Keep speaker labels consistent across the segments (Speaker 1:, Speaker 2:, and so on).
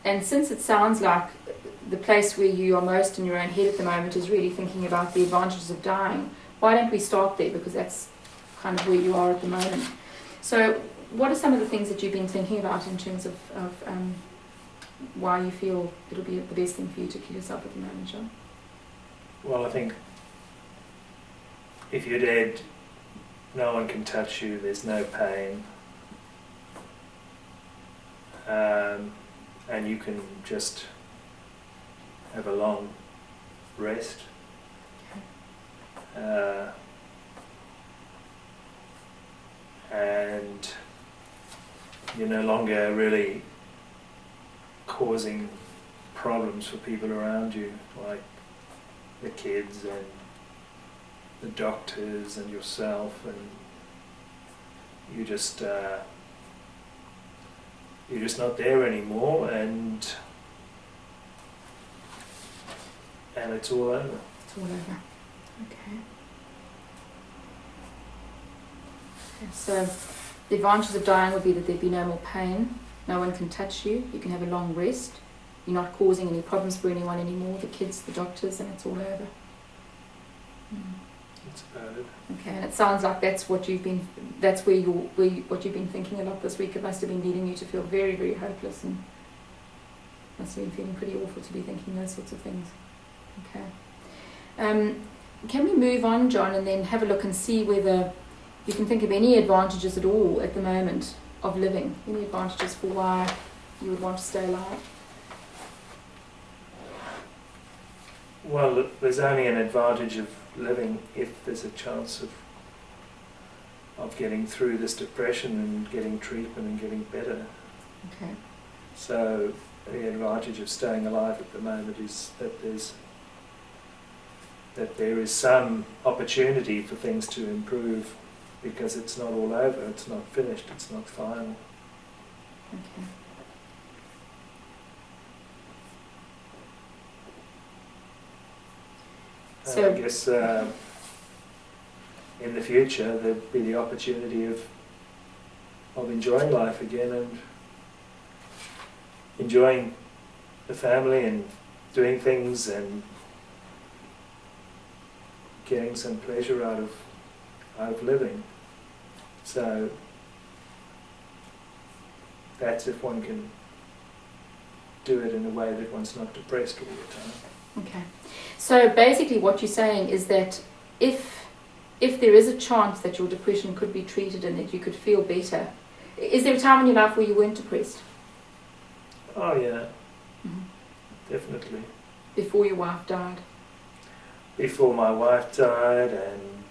Speaker 1: And since it sounds like the place where you are most in your own head at the moment is really thinking about the advantages of dying, why don't we start there, because that's kind of where you are at the moment. So what are some of the things that you've been thinking about in terms of why you feel it'll be the best thing for you to kill yourself at the moment, John?
Speaker 2: Well, I think if you're dead, no one can touch you, there's no pain, and you can just have a long rest. And you're no longer really causing problems for people around you, like the kids and the doctors and yourself, and you're just not there anymore, and it's all over.
Speaker 1: It's all over. Okay. So the advantages of dying would be that there'd be no more pain, no one can touch you, you can have a long rest, you're not causing any problems for anyone anymore, the kids, the doctors, and it's all over.
Speaker 2: That's about it.
Speaker 1: Okay, and it sounds like that's what you've been thinking a lot this week. It must have been leading you to feel very, very hopeless, and must have been feeling pretty awful to be thinking those sorts of things. Okay. Can we move on, John, and then have a look and see whether you can think of any advantages at all at the moment of living? Any advantages for why you would want to stay alive?
Speaker 2: Well, there's only an advantage of living if there's a chance of getting through this depression and getting treatment and getting better.
Speaker 1: Okay.
Speaker 2: So the advantage of staying alive at the moment is that there is some opportunity for things to improve, because it's not all over, it's not finished, it's not final.
Speaker 1: Okay. So
Speaker 2: I guess in the future there'd be the opportunity of enjoying life again, and enjoying the family and doing things and getting some pleasure out of living. So that's if one can do it in a way that one's not depressed all the time.
Speaker 1: Okay. So basically what you're saying is that if there is a chance that your depression could be treated and that you could feel better, is there a time in your life where you weren't depressed?
Speaker 2: Oh yeah, definitely.
Speaker 1: Before your wife died?
Speaker 2: Before my wife died, and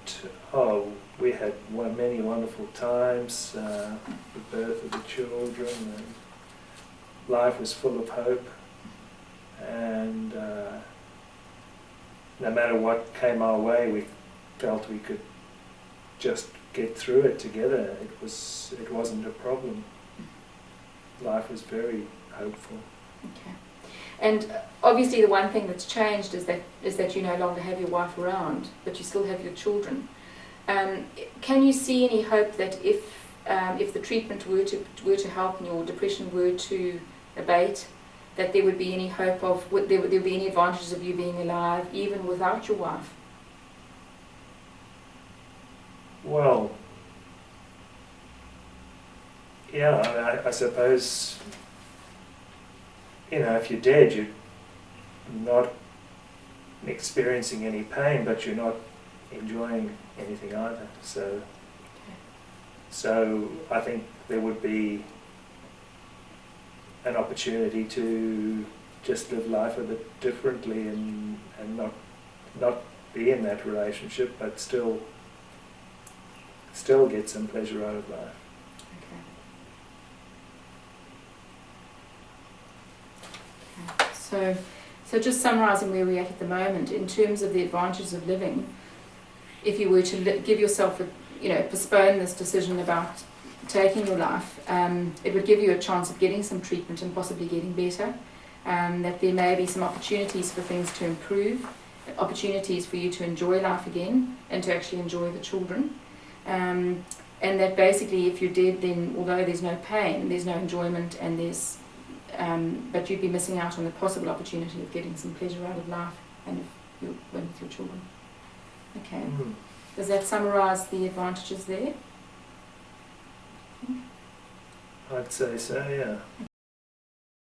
Speaker 2: we had many wonderful times, the birth of the children, and life was full of hope, and no matter what came our way, we felt we could just get through it together. It wasn't a problem. Life was very hopeful.
Speaker 1: Okay. And obviously the one thing that's changed is that you no longer have your wife around, but you still have your children. Can you see any hope that if the treatment were to help and your depression were to abate, that there would be any hope of, there would be any advantages of you being alive even without your wife?
Speaker 2: Well, yeah, I suppose, if you're dead, you're not experiencing any pain, but you're not enjoying anything either. So I think there would be an opportunity to just live life a bit differently and not be in that relationship, but still get some pleasure out of life.
Speaker 1: Okay. So just summarising where we're at the moment, in terms of the advantages of living, if you were to give yourself postpone this decision about taking your life, it would give you a chance of getting some treatment and possibly getting better, that there may be some opportunities for things to improve, opportunities for you to enjoy life again and to actually enjoy the children, and that basically if you're dead, then although there's no pain, there's no enjoyment, and there's but you'd be missing out on the possible opportunity of getting some pleasure out of life and if you went with your children. Okay. Does that summarise the advantages there?
Speaker 2: I'd say so, yeah.